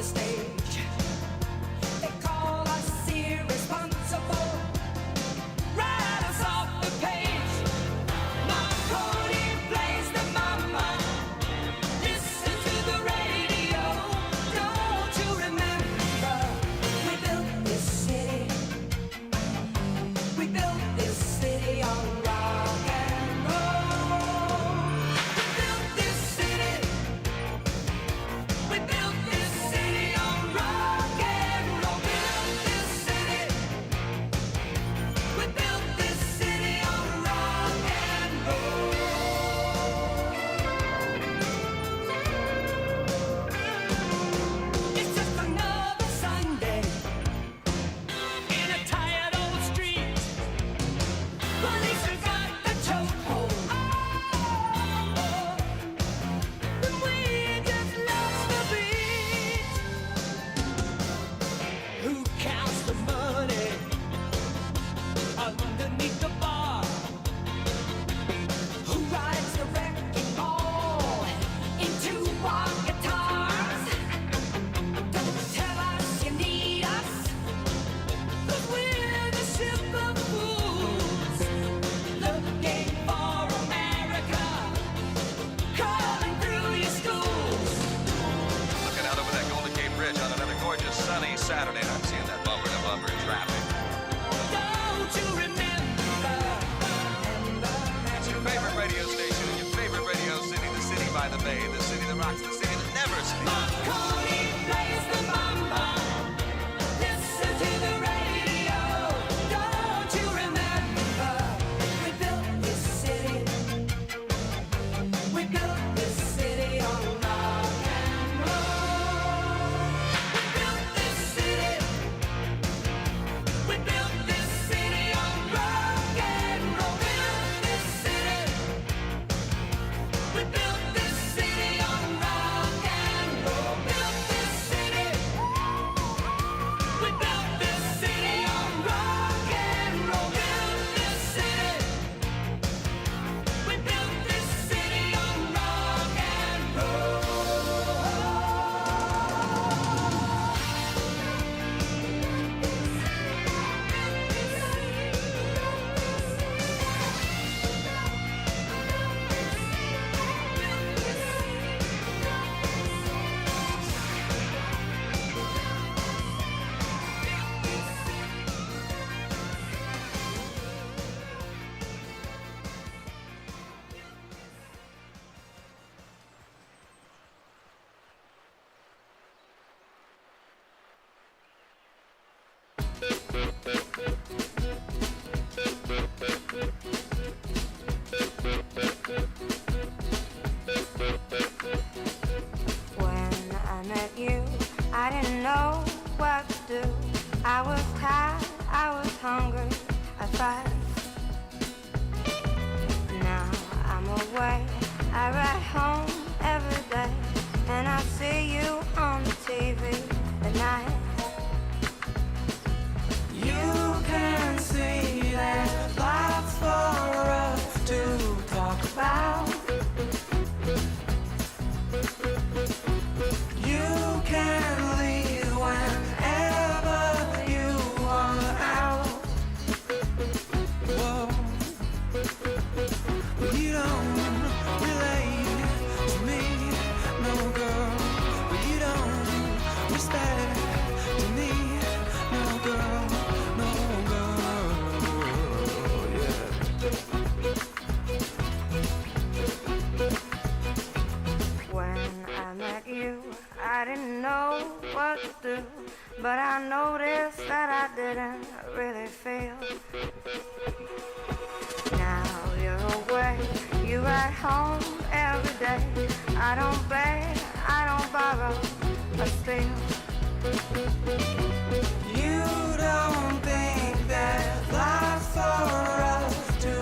the stage. They call us irresponsible, write us off the page. Marconi plays the mama, listen to the radio. Don't you remember, we built this city, we built this city on rock and roll. We built this city, we built this city on rock and roll. Built this city, we built this city on rock and roll. It's just another Sunday in a tired old street. Police have got the chokehold, and we just lost the beat. Who counts the money underneath the bar? Who rides the wrecking ball into our guitars? Don't tell us you need us, 'cause we're the ship of fools, looking for America, crawling through your schools. Looking out over that Golden Gate Bridge on another gorgeous sunny Saturday, and I'm seeing that bumper-to-bumper traffic. Don't you remember It's your favorite radio station in your favorite radio city, the city by the bay, the city that rocks, the city that never sleeps. Marconi plays the mama, listen to the radio. Don't you remember, we built this city, we built this city on rock and roll. We built this city, we built this city on rock and roll. Built this city, we built this city on rock and roll. Built this city, we built this city on rock and roll. Built this city, we built this city on rock and roll. When I met you, I didn't know what to do. I was tired, I was hungry, I fight. Now I'm away, I ride home every day, and I see you on the TV at night. You can see there's lots for us to talk about. You can leave whenever you want out. Whoa. Well, you don't relate to me, no girl. Well, you don't respect to me, no girl, no girl. Yeah. When I met you, I didn't know what to do, but I noticed that I didn't really feel. Now you're away, you ride home every day. I don't beg, I don't borrow, but still. You don't think there's lots for us to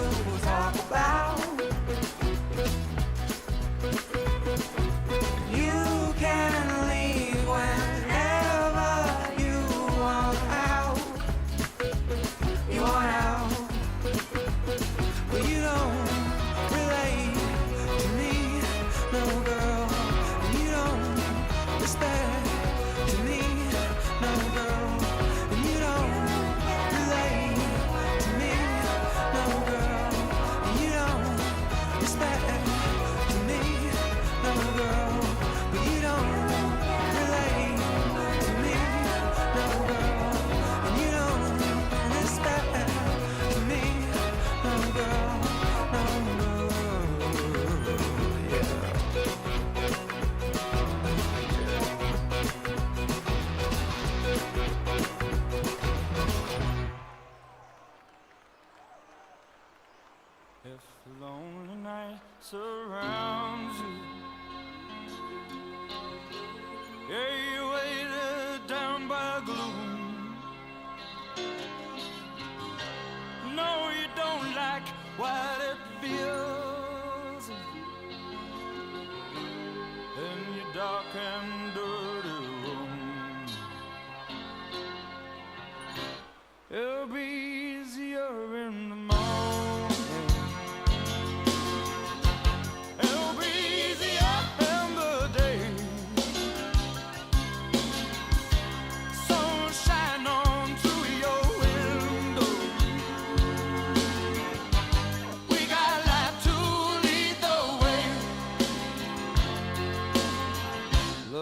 talk about. You can leave whenever you want out. You want out. Well, you don't relate to me, no girl. And you don't respect to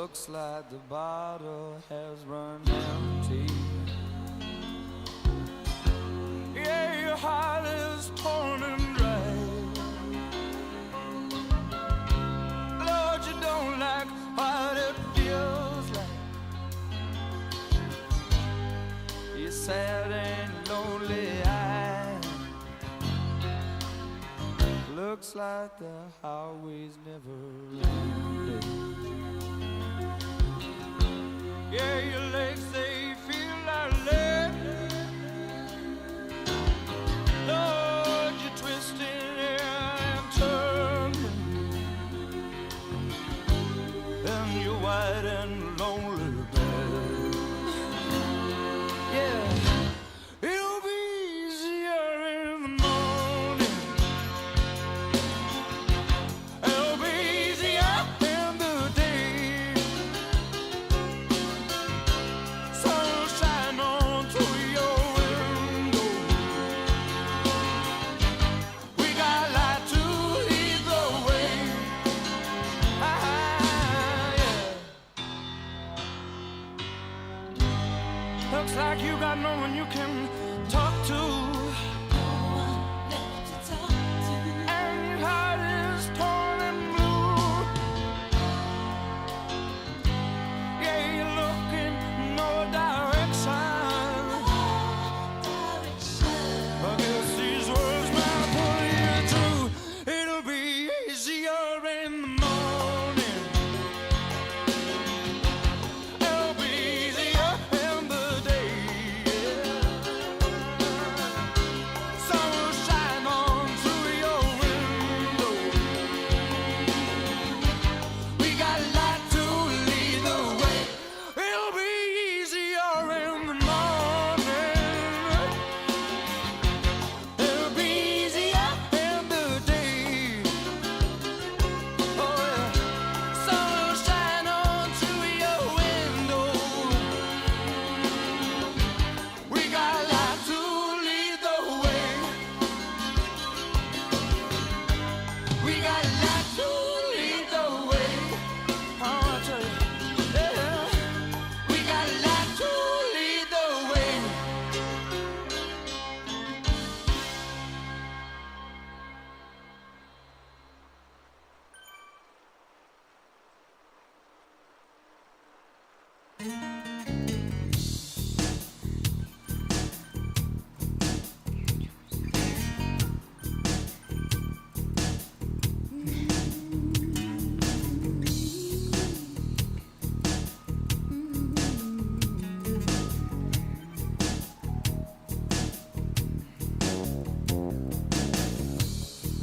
looks like the bottle has run empty. Yeah, your heart is torn and dry. Lord, you don't like what it feels like. You're sad and lonely eyed. Looks like the highway's never ending. Yeah, your legs, they feel like lead. Lord, you're twisting and turning, and you're white and lonely bed. Yeah, it'll be easier in the morning. It'll be easier in the day. Sunshine on through your window. We got light to lead the way. Yeah. Looks like you got no one you can talk to. And your heart is torn and blue. Yeah, you're looking no direction. I guess these words might pull you through. It'll be easier in the morning. It'll be easier in the day. Sun will shine on through your window. We got light to lead the way. It'll be easier in the morning. It'll be easier in the day. Oh yeah, sun will shine on through your window. We got light to lead the way. We got light to lead the way. Oh, I tell you, yeah. We got light to lead the way.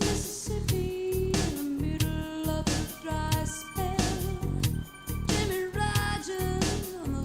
Mississippi in the middle of a dry spell. Jimmy Rogers on the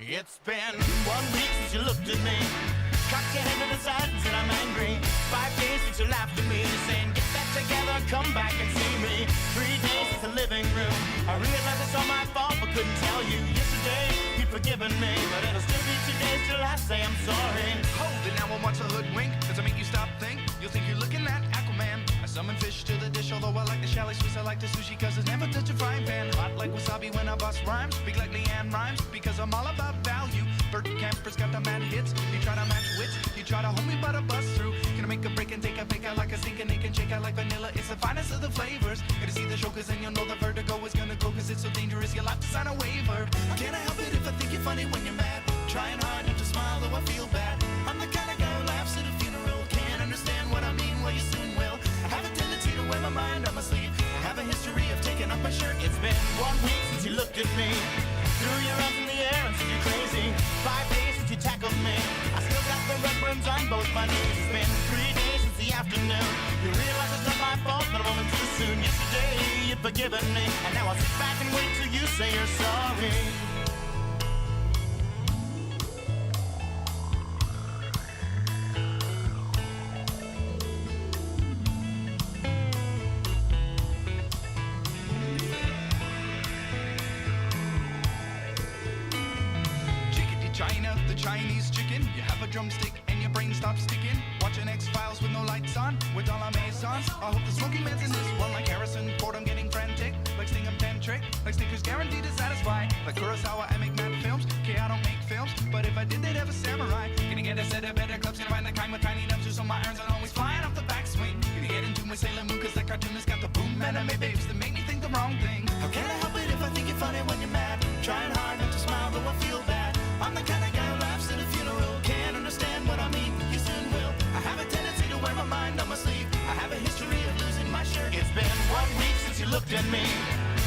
It's been 1 week since you looked at me, cocked your head to the side and said I'm angry. 5 days since you laughed at me, saying get back together, come back and see me. 3 days since the living room, I realized it's all my fault but couldn't tell you. Yesterday you'd forgiven me, but it'll still be 2 days till I say I'm sorry. Hold it now and watch a hoodwink. Does it make you stop think? You'll think you're looking at Aquaman. I summon fish to the dish, although I like the chalet Swiss. I like the sushi cause it's never touch a frying pan. Hot like wasabi when I bust rhymes. Speak like Leanne rhymes because I'm all about value. Bert Camper's got the mad hits. You try to match wits, you try to hold me but I bust through. Gonna make a break and take a fake out like a sink and they can shake out like vanilla. It's the finest of the flavors. Gonna see the show cause then you'll know the vertigo is gonna go cause it's so dangerous you'll have to sign a waiver. Can't I help it if I think you're funny when you're mad? Trying hard not to smile though I feel bad. I'm the kind of guy who laughs at a funeral. Can't understand what I mean, well you soon will. I have a tendency to wear my mind on my sleeve. I have a history of taking off my shirt. It's been 1 week since you looked at me, threw your arms in the air and said you're crazy. 5 days since you tackled me, I still got the red burns on both my knees. It's been 3 days since the afternoon, you realize it's not my fault but a moment too soon. Yesterday you'd forgiven me, and now I'll sit back and wait till you say you're sorry. China, the Chinese chicken. You have a drumstick and your brain stops sticking. Watching X-Files with no lights on, with all our maisons. I hope the smoking man's in this one like Harrison Ford. I'm getting frantic, like Stingham Tantric, like Snickers guaranteed to satisfy. Like Kurosawa, I make mad films. Okay, I don't make films, but if I did, they'd have a samurai. Gonna get a set of better clubs, gonna find the kind with tiny nubs, so my irons are always flying off the backswing. Gonna get into my Sailor Moon, cause that cartoonist got the boom anime babes that make me think the wrong thing. How can I help it if I think you're funny when you're mad? Trying hard not to smile, though I feel bad. I'm the kind of guy who laughs at a funeral. Can't understand what I mean, you soon will. I have a tendency to wear my mind on my sleeve. I have a history of losing my shirt. It's been 1 week since you looked at me,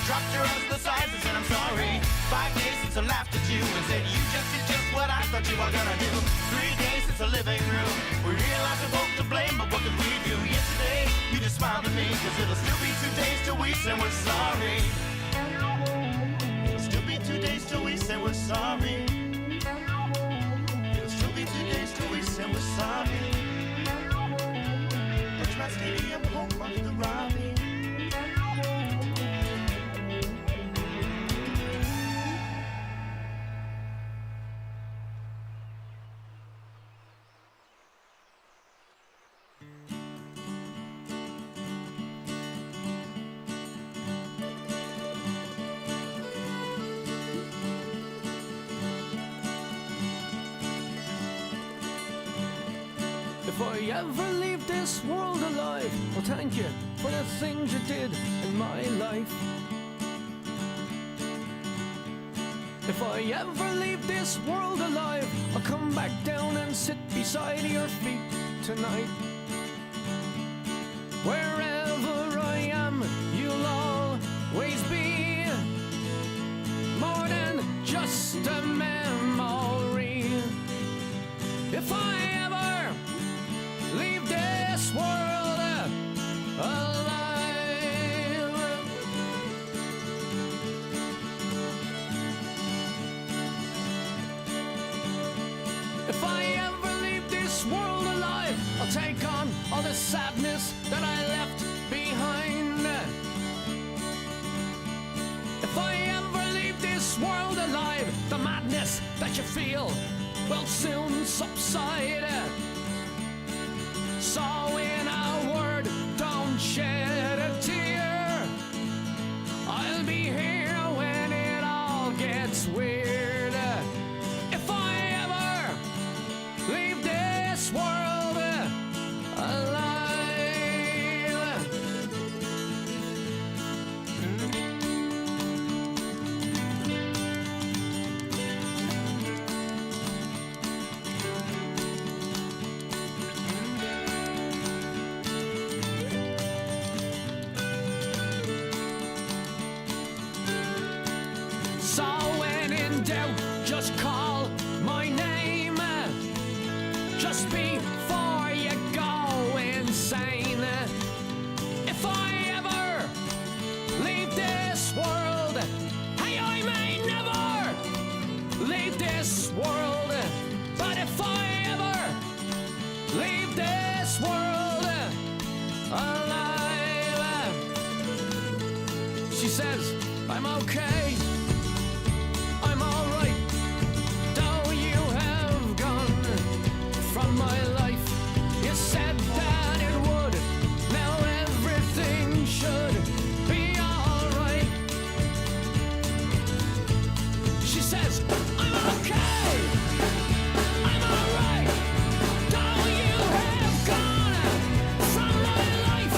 dropped your arms to the sides and said I'm sorry. 5 days since I laughed at you and said you just did just what I thought you were gonna do. 3 days since the living room, we realized we're both to blame, but what could we do? Yesterday, you just smiled at me, cause it'll still be 2 days till we say we're sorry. It'll still be 2 days till we say we're sorry. It'll still be 2 days till we say we're sorry. Richmond Stadium, home of the Robbie. If I ever leave this world alive, well, thank you for the things you did in my life. If I ever leave this world alive, I'll come back down and sit beside your feet tonight. Wherever I am, you'll always be more than just a memory. If I ever leave this world alive, if I ever leave this world alive, I'll take on all the sadness that I left behind. If I ever leave this world alive, the madness that you feel will soon subside. So in a word, don't shed a tear. I'll be here when it all gets weird. If I ever leave this world alive. So when in doubt, just call my name. Just before you go insane. If I ever leave this world, hey, I may never leave this this world. But if I ever leave this world alive, she says, I'm okay, I'm alright. Though you have gone from my life, you said that it would, now everything should be alright. She says, I'm okay, I'm alright. Though you have gone from my life,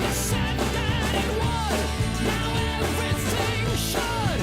you said that it would, now everything should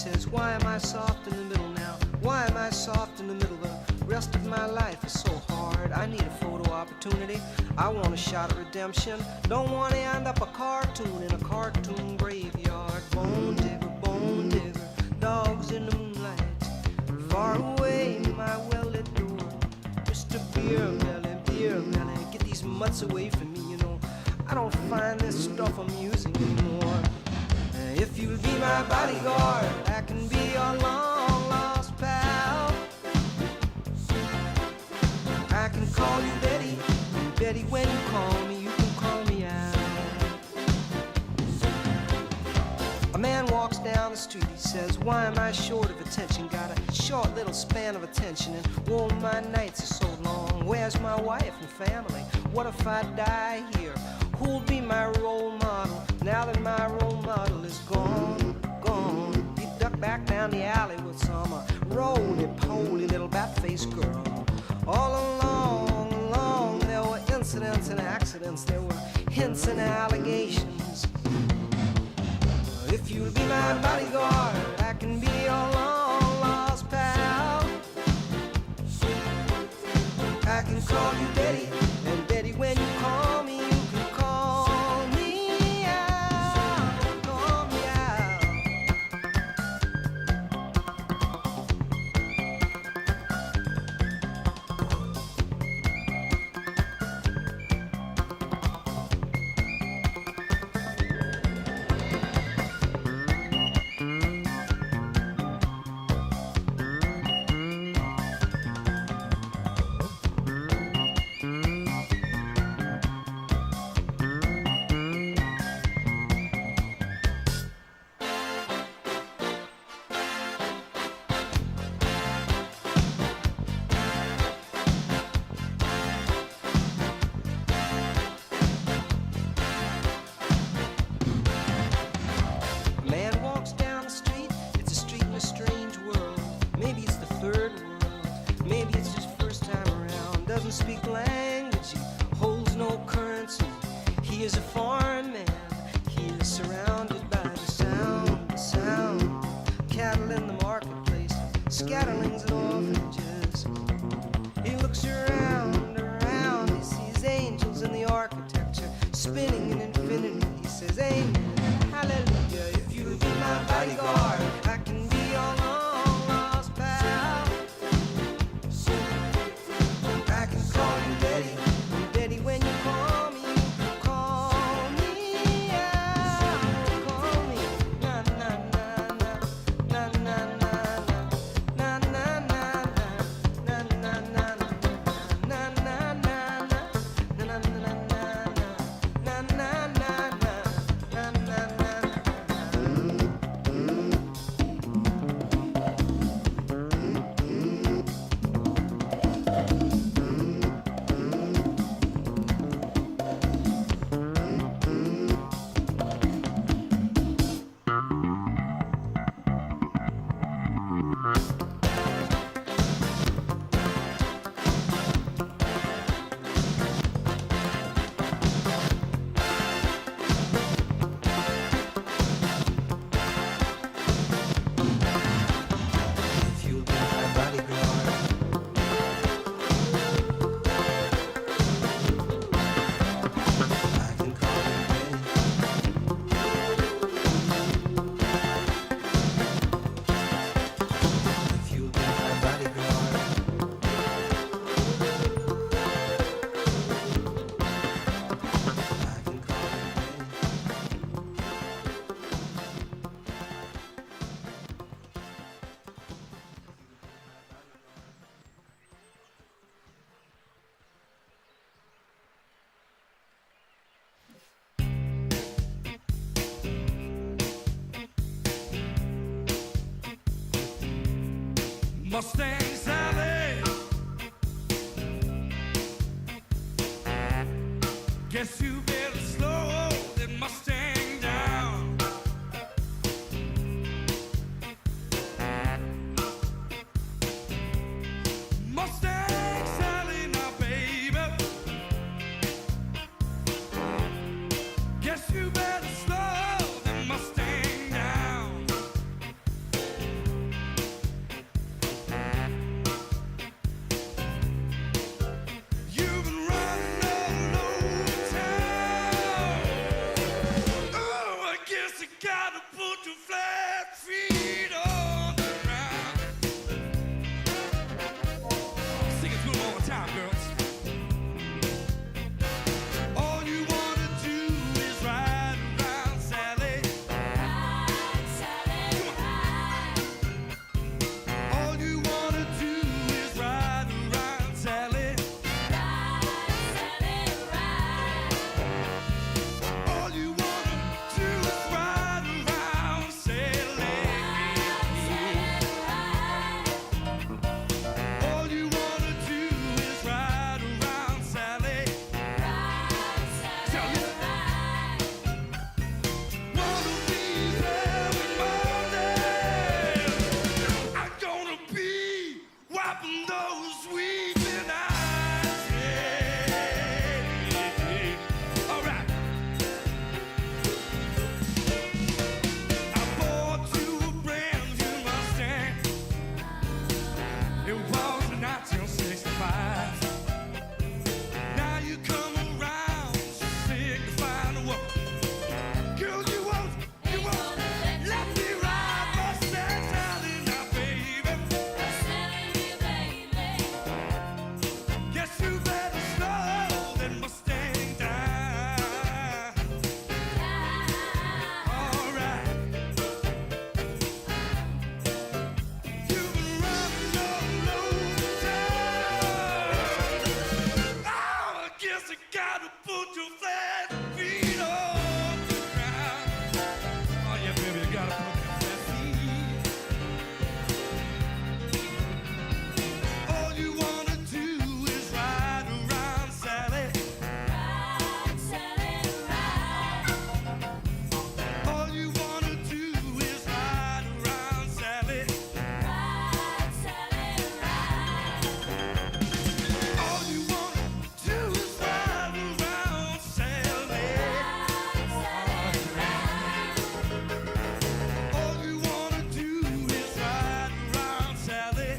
says, why am I soft in the middle now? Why am I soft in the middle? The rest of my life is so hard. I need a photo opportunity. I want a shot of redemption. Don't want to end up a cartoon in a cartoon graveyard. Bone digger, dogs in the moonlight. Far away, my well-lit door. Mr. Beer Belly, get these mutts away from me, you know. I don't find this stuff amusing anymore. If you'll be my bodyguard, I can be your long-lost pal. I can call you Betty, and Betty, when you call me, you can call me out. A man walks down the street, he says, why am I short of attention? Got a short little span of attention, and oh, my nights are so long. Where's my wife and family? What if I die here? Who'll be my role model now that my role model is gone? He ducked back down the alley with some roly-poly little bat-faced girl. All along, there were incidents and accidents, there were hints and allegations. If you'll be my bodyguard, I can be your long-lost pal. I can call you Betty, and Betty, when you call me, you can call me out, call me out. Speak language, he holds no currency. He is a foreign man. He is surrounded by the sound. Cattle in the marketplace, scatterlings and orphanages. He looks around, he sees angels in the architecture, spinning in infinity. He says, amen, hallelujah. If you'll be my bodyguard, I can be your long-lost pal. I can call you Betty, and Betty, when you call me, you can call me out, call me na na na na na na na na na na na na Mustang Sally, guess you better slow that Mustang down. Mustang Sally, now baby, guess you better slow that Mustang down. gotta put your flat feet on the ground. Oh yeah, baby, you gotta put your flat feet. All you wanna do is ride around, Sally. Ride, Sally, ride. All you wanna do is ride around, Sally. Ride, Sally, ride. All you wanna do is ride around, Sally. Ride, Sally, ride. All you wanna do is ride around, Sally.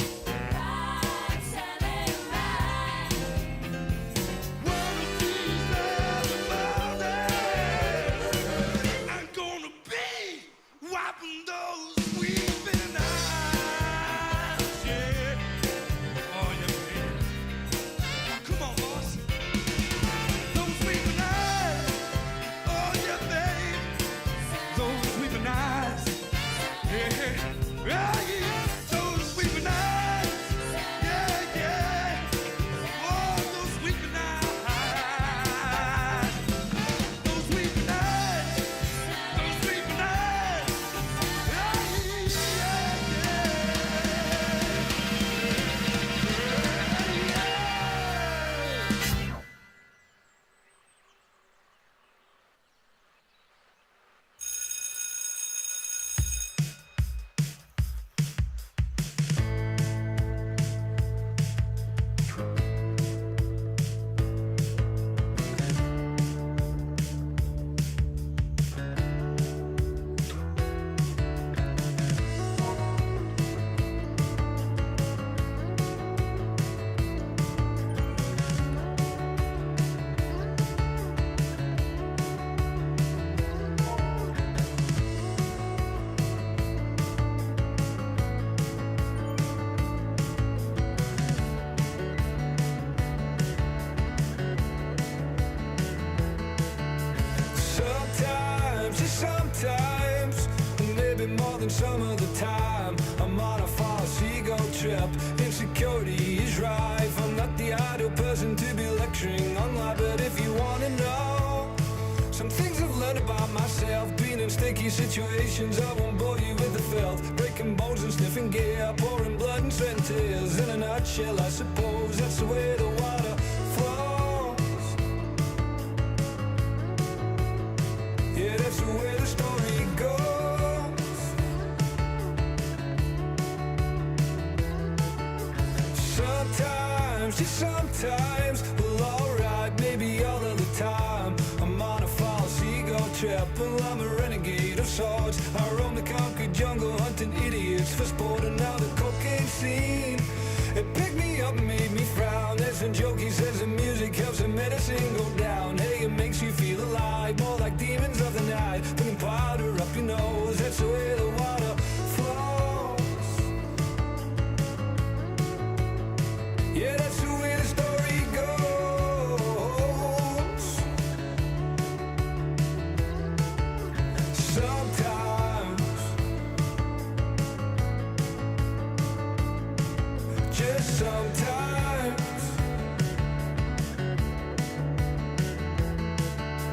Ride, Sally, ride. One of these days, I'm gonna be wiping those weeping eyes. Yeah. Oh, yeah, baby. Come on, boss. Those weeping eyes. Oh, yeah, baby. Those weeping eyes. Yeah. Yeah, yeah. Those weeping eyes. Yeah, yeah. Oh, those weeping eyes. Those weeping eyes. Those weeping eyes. Yeah, yeah, yeah. Sometimes, maybe more than some of the time, I'm on a false ego trip. Insecurity is rife. I'm not the ideal person to be lecturing online, but if you wanna know some things I've learned about myself, being in sticky situations, I won't bore you with the filth. Breaking bones and sniffing gear, pouring blood and sweat and tears. In a nutshell, I suppose that's the way the water flows. Yeah, that's the way the story goes. Sometimes, just sometimes, well, alright, maybe all of the time, I'm on a false ego trip. Well, I'm a renegade of sorts. I roam the concrete jungle hunting idiots for sport, and now the cocaine scene, it picked me up, made me frown. There's a joke, he says the music helps the medicine go down. Hey, it makes you feel alive, more like demons of the night. Putting powder up your nose, that's the way the water flows. Yeah, that's the way the story goes. Sometimes, just sometimes.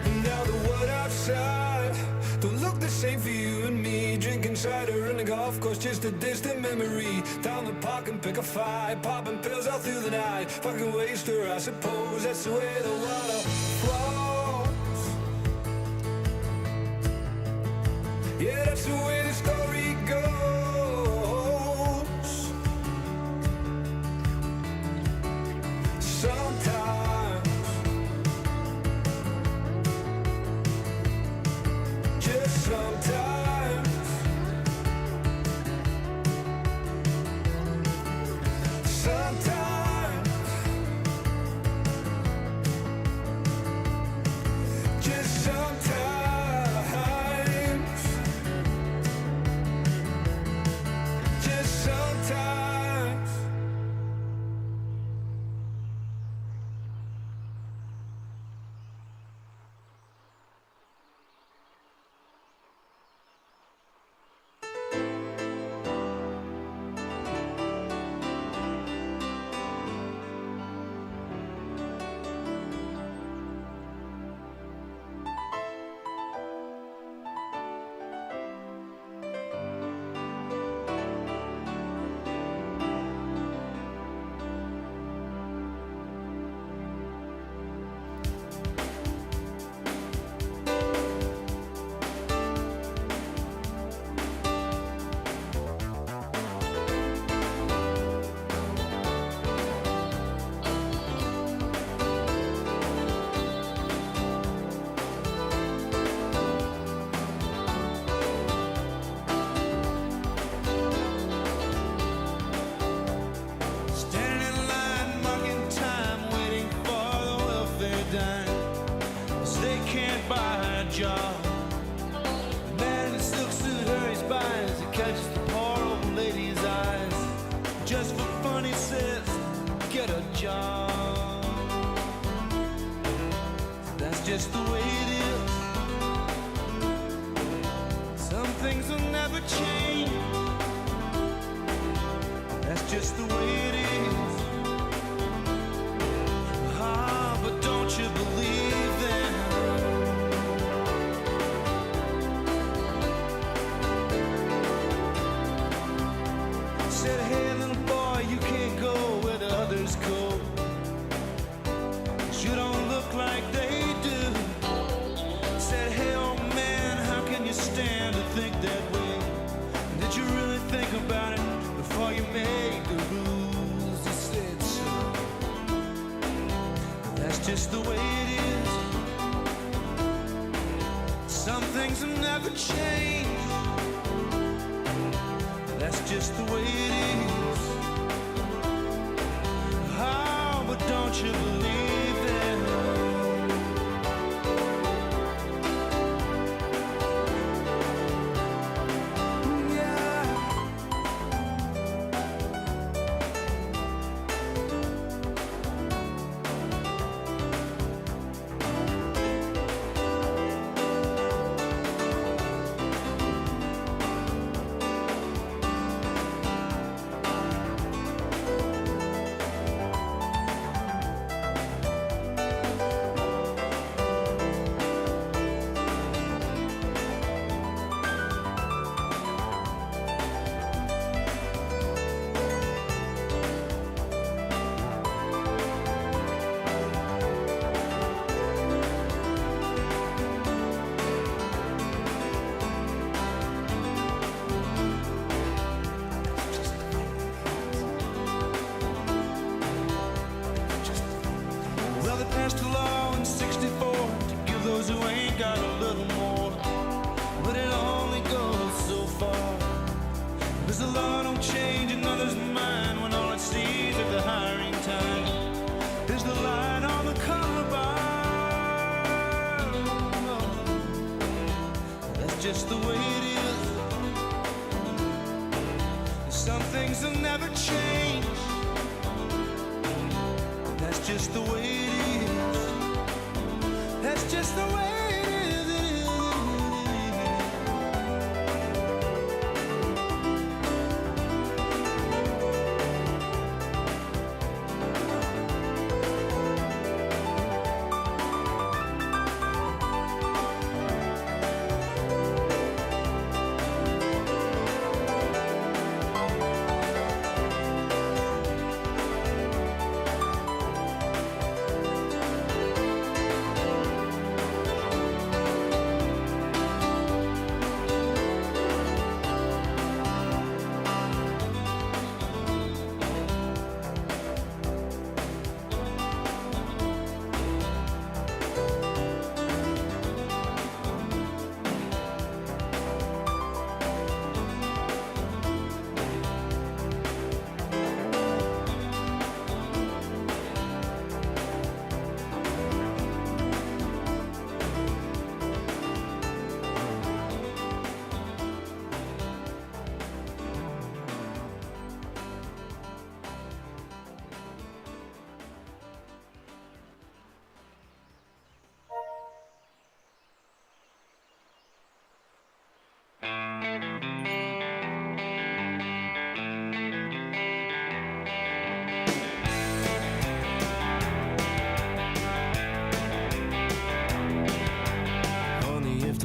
And now the world outside don't look the same for you and me. Drinking cider in the golf course, just a distant memory. Down the park and pick a fight, popping pills all through the night. Fucking waster, I suppose that's the way the water flows. Yeah, that's the way the story goes. Sometimes, just sometimes. Sometimes, job. The man in the silk suit hurries by as he catches the poor old lady's eyes. Just for fun, he says, get a job. That's just the way it is. Some things will never change. That's just the way it is. Ah, but don't you believe them? Said, hey little boy, you can't go where the others go. 'Cause you don't look like they do. Said, hey old man, how can you stand to think that way? Did you really think about it before you made the rules? He said so. That's just the way it is. Some things will never change. That's just the way it is. Oh, but don't you believe them? Passed a law in '64 to give those who ain't got a little more, but it only goes so far. Cause the law don't change another's mind when all it sees at the hiring time is the light on the color bar. That's just the way it is. Some things will never change. That's just the way it is. That's just the way it is.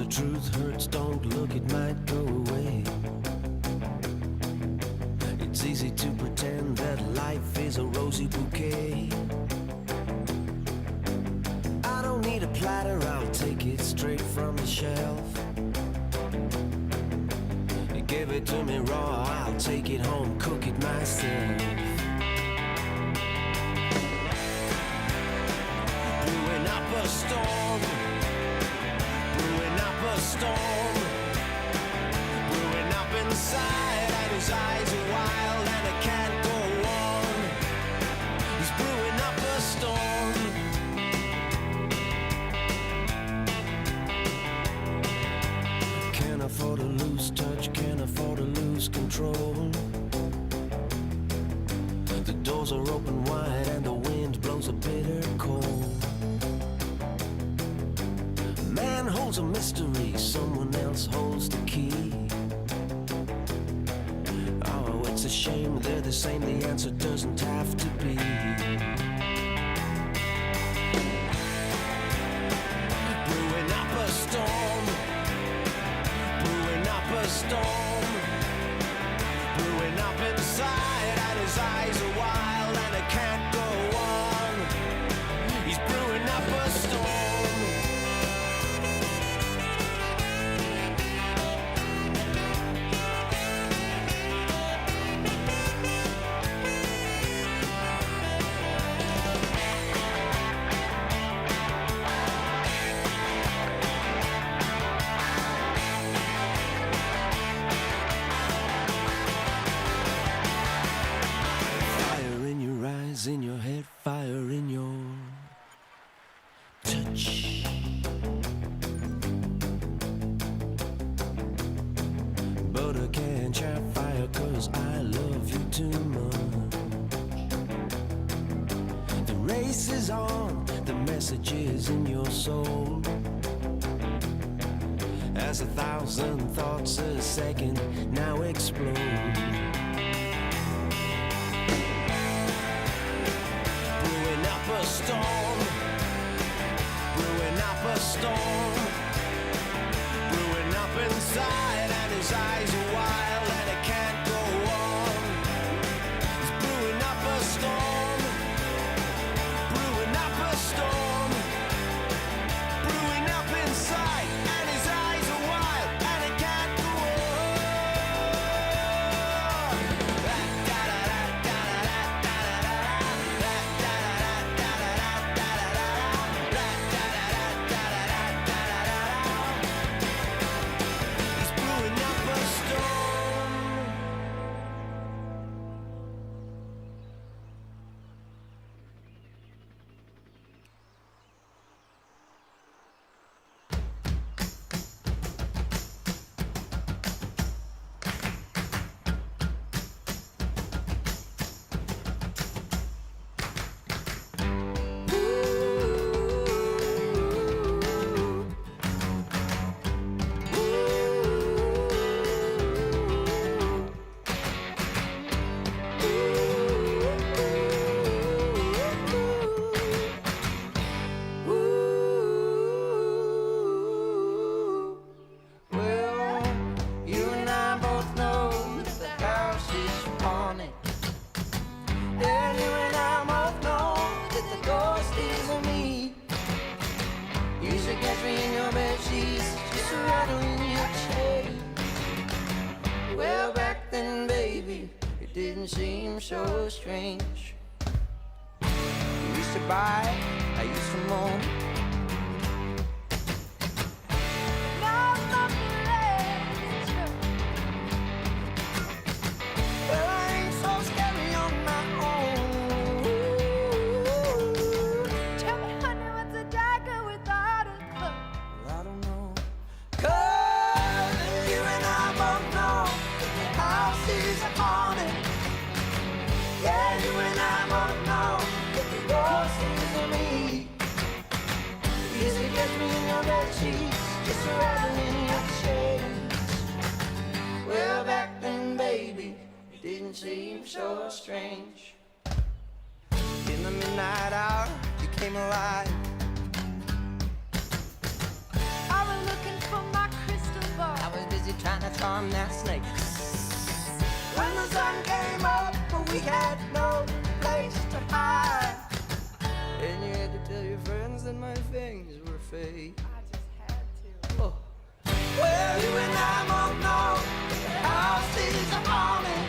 Truth hurts, don't look, it might go away. It's easy to pretend that life is a rosy bouquet. I don't need a platter, I'll take it straight from the shelf. You give it to me raw, I'll take it home, cook it myself. Brewing up a storm, brewing up a storm, brewing up inside, and his eyes are wild and it can't go on. He's brewing up a storm. doors are open wide and the wind blows a bitter cold. Man holds a mystery, someone else holds the key. Oh, it's a shame they're the same, the answer doesn't have to be. Brewing up a storm, brewing up a storm, brewing up inside, and his eyes are wild and it can't go on. He's brewing up a storm. Fire in your eyes, in your head, fire in your touch. But I can't try fire 'cause I love you too much. The race is on, the message is in your soul. As 1,000 thoughts a second now explode. Brewing up a storm, brewing up a storm, brewing up inside, and his eyes are wild and it can't go on. He's brewing up a storm, brewing up a storm, brewing up inside, and his eyes are wild and it can't go on. He's brewing up a storm. Well, you and I both know that the house is haunted. And you and I both know that the ghost is on me. You should catch me in your bed sheets, just rattling your chain. Well, back then, baby, it didn't seem so strange. You used to buy, I used to moan. Well, I ain't so scary on my own. Tell me, honey, what's a dagger without a club? Well, I don't know. 'Cause you and I both know that the house is haunted. Yeah, you and I both know that the ghost is on me. You used to catch me in your bed sheets, just rattling your chains. Well, back then, baby, it didn't seem so strange. In the midnight hour, you came alive. I was looking for my crystal ball. I was busy trying to charm that snake. When the sun came up, but we had no place to hide. And you had to tell your friends that my things were fake. I just had to. Oh. Well, you and I both know the house is haunted.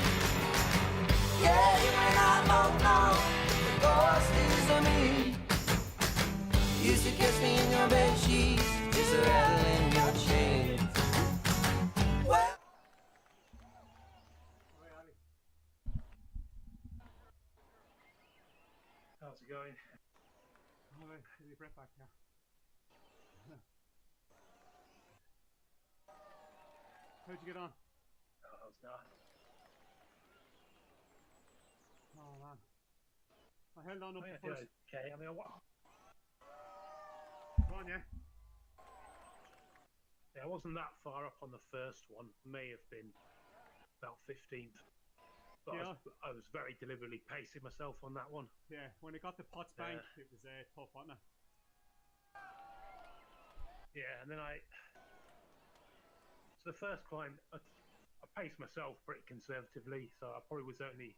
Yeah, you and I both know the ghost is on me. You used to kiss me in your bed sheets, just rattling your chains. Well. How's it going? All right, get your breath back now. How'd you get on? Oh, I was not. Oh man, I held on up I the think I first. did okay. I mean, Go on, yeah. I wasn't that far up on the first one. May have been about 15th. But Yeah. I was very deliberately pacing myself on that one. Yeah, when it got to Potts Bank, it was tough, wasn't it? Yeah, and then so the first climb, I paced myself pretty conservatively, so I probably was only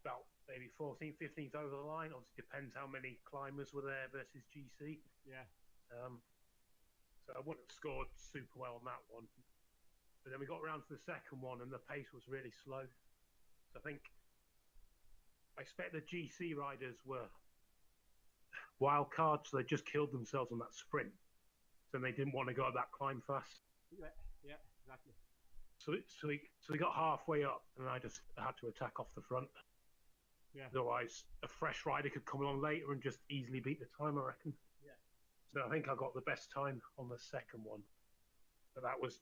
about maybe 14th, 15th over the line. Obviously, depends how many climbers were there versus GC. Yeah. So I wouldn't have scored super well on that one. But then we got around to the second one, and the pace was really slow. So I think I expect the GC riders were wild cards, so they just killed themselves on that sprint. So they didn't want to go up that climb fast. Yeah, exactly. So we got halfway up, and I just had to attack off the front. Yeah. Otherwise, a fresh rider could come along later and just easily beat the time, I reckon. Yeah. So I think I got the best time on the second one. But I was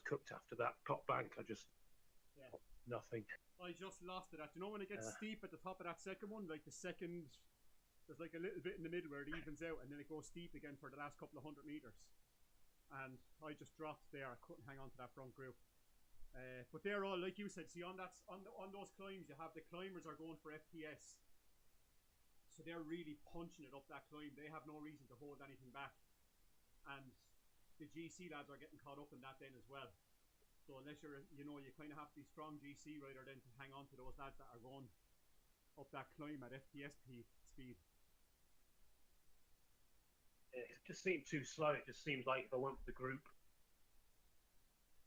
cooked after that. Top bank, I just nothing. I just lost it. You know when it gets steep at the top of that second one, like the second, there's like a little bit in the middle where it evens out, and then it goes steep again for the last couple of 100 meters. And I just dropped there. I couldn't hang on to that front group. But they're all, like you said, see on those climbs, you have the climbers are going for FTS. So they're really punching it up that climb. They have no reason to hold anything back. And the GC lads are getting caught up in that then as well. So unless you're, you kind of have to be strong GC rider then to hang on to those lads that are going up that climb at FTS speed. It just seemed too slow. It just seemed like if I went with the group,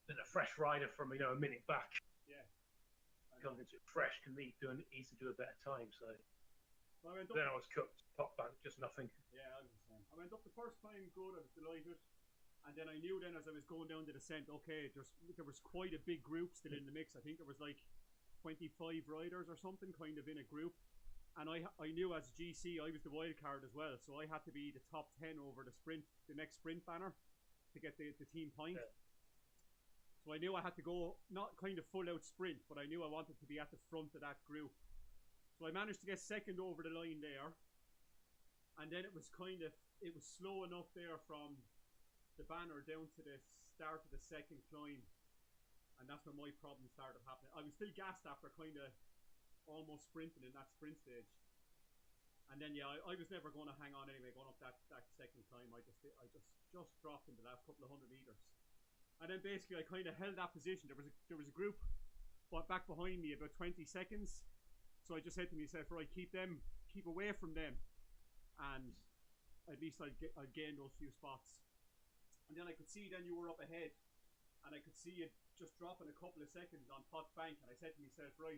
then a fresh rider from a minute back, comes into it fresh, can easily do a better time. So then I was cooked. Top bank, just nothing. Yeah, I was the same. I went up the first time good. I was delighted, and then I knew then as I was going down the descent, okay, there was quite a big group still in the mix. I think there was like 25 riders or something, kind of in a group. And I knew as GC I was the wild card as well, so I had to be the top 10 over the next sprint banner to get the team point. Yeah. So I knew I had to go not kind of full out sprint, but I knew I wanted to be at the front of that group. So I managed to get second over the line there, and then it was slow enough there from the banner down to the start of the second climb, and that's when my problem started happening. I was still gassed after kind of almost sprinting in that sprint stage, and then I was never going to hang on anyway going up that second climb. I just dropped in the last couple of 100 meters, and then basically I kind of held that position. There was a group back behind me about 20 seconds, so I just said to myself, right, keep away from them, and at least I'd gain those few spots. And then I could see then you were up ahead, and I could see it just dropping a couple of seconds on Potts Bank, and I said to myself, right,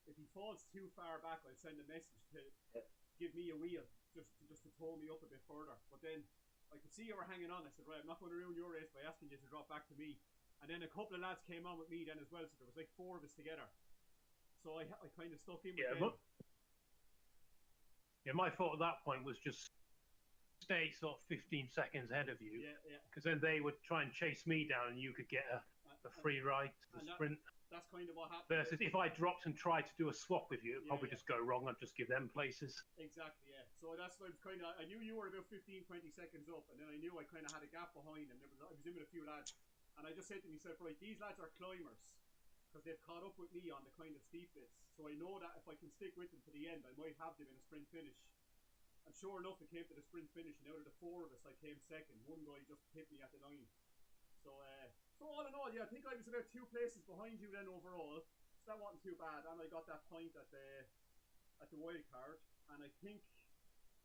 if he falls too far back, I'll send a message to give me a wheel, just to tow me up a bit further. But then I could see you were hanging on. I said, right, I'm not going to ruin your race by asking you to drop back to me. And then a couple of lads came on with me then as well, so there was like 4 of us together. So I kind of stuck in with them. My thought at that point was just stay sort of 15 seconds ahead of you, because then they would try and chase me down, and you could get a free ride to the sprint. That's kind of what happened. Versus if I dropped and tried to do a swap with you, it'd probably just go wrong. I'd just give them places. Exactly, yeah. So that's what I knew you were about 15-20 seconds up, and then I knew I kind of had a gap behind, and I was in with a few lads, and I just said to myself, right, these lads are climbers, because they've caught up with me on the kind of steep bits. So I know that if I can stick with them to the end, I might have them in a sprint finish. And sure enough, it came to the sprint finish, and out of the 4 of us, I came second. One guy just hit me at the line. So all in all, I think I was about 2 places behind you then overall. So that wasn't too bad, and I got that point at the wild card. And I think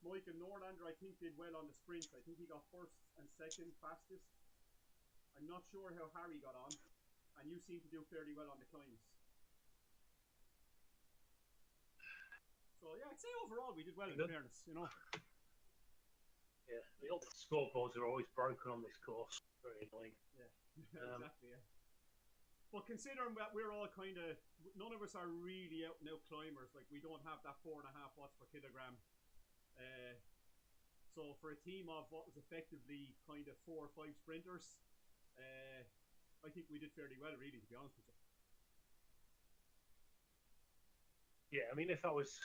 Michael Norlander, did well on the sprint. I think he got first and second fastest. I'm not sure how Harry got on, and you seem to do fairly well on the climbs. So yeah, I'd say overall we did well in fairness, Yeah, the old scoreboards are always broken on this course. Very annoying. Yeah, exactly. Yeah. But considering that we're all none of us are really out and out climbers. Like we don't have that 4.5 watts per kilogram. So for a team of what was effectively kind of 4 or 5 sprinters, I think we did fairly well, really, to be honest with you. Yeah, I mean, if I was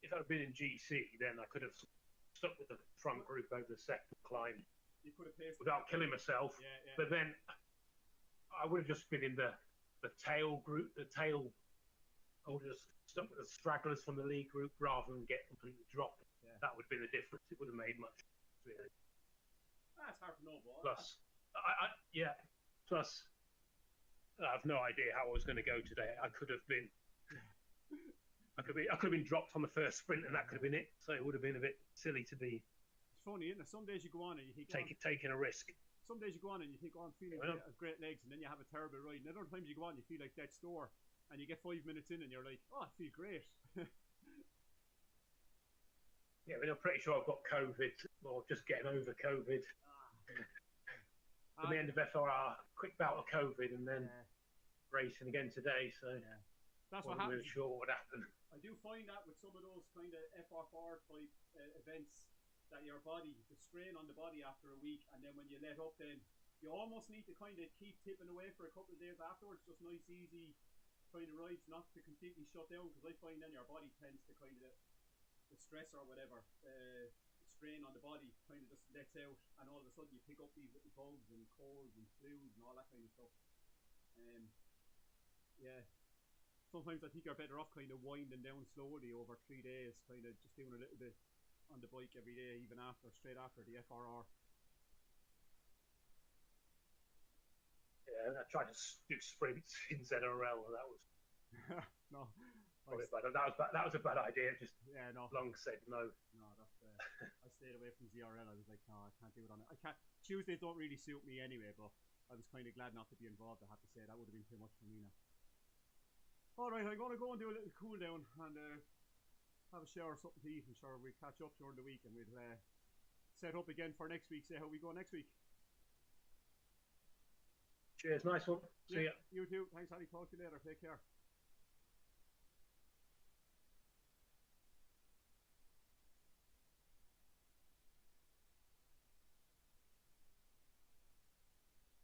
if I'd been in GC, then I could have stuck with the front group over the second climb You could have paced without killing myself. Yeah, yeah. But then I would have just been in the tail group. I would have just stuck with the stragglers from the lead group rather than get completely dropped. Yeah. That would have been the difference. It would have made much. Really. That's hard to know, but Plus, Plus, I have no idea how I was going to go today. I could have been dropped on the first sprint, and that could have been it. So it would have been a bit silly to be. it's funny, isn't it? Some days you go on and you think taking a risk. Some days you go on and you think, oh, I'm feeling great legs, and then you have a terrible ride. And other times you go on, you feel like death's door, and you get 5 minutes in, and you're like, oh, I feel great. Yeah, I mean, I'm pretty sure I've got COVID, or just getting over COVID. At the end of FRR, quick bout of COVID, and then racing again today. So that's what wasn't happens. really sure what would happen. I do find that with some of those kind of FRR type events, that your body, the strain on the body after a week, and then when you let up, then you almost need to kind of keep tipping away for a couple of days afterwards. Just nice, easy kind of rides, not to completely shut down, because I find then your body tends to kind of, the stress or whatever, the strain on the body kind of just lets out, and all of a sudden you pick up these little bugs and colds and flus and all that kind of stuff. Yeah. Sometimes I think you're better off kind of winding down slowly over 3 days, kind of just doing a little bit on the bike every day, even straight after the FRR. Yeah, I tried to do sprints in ZRL, and that was No, probably bad. That was a bad idea. Just no. long said no. No, that's I stayed away from ZRL. I was like, no, I can't do it on it. I can't. Tuesdays don't really suit me anyway, but I was kind of glad not to be involved. I have to say that would have been too much for me now. All right, I'm gonna go and do a little cool down and have a shower, something to eat, and sure we'll catch up during the week, and we'll set up again for next week. See how we go next week. Cheers, nice one. See ya. You too. Thanks, Andy. Talk to you later. Take care.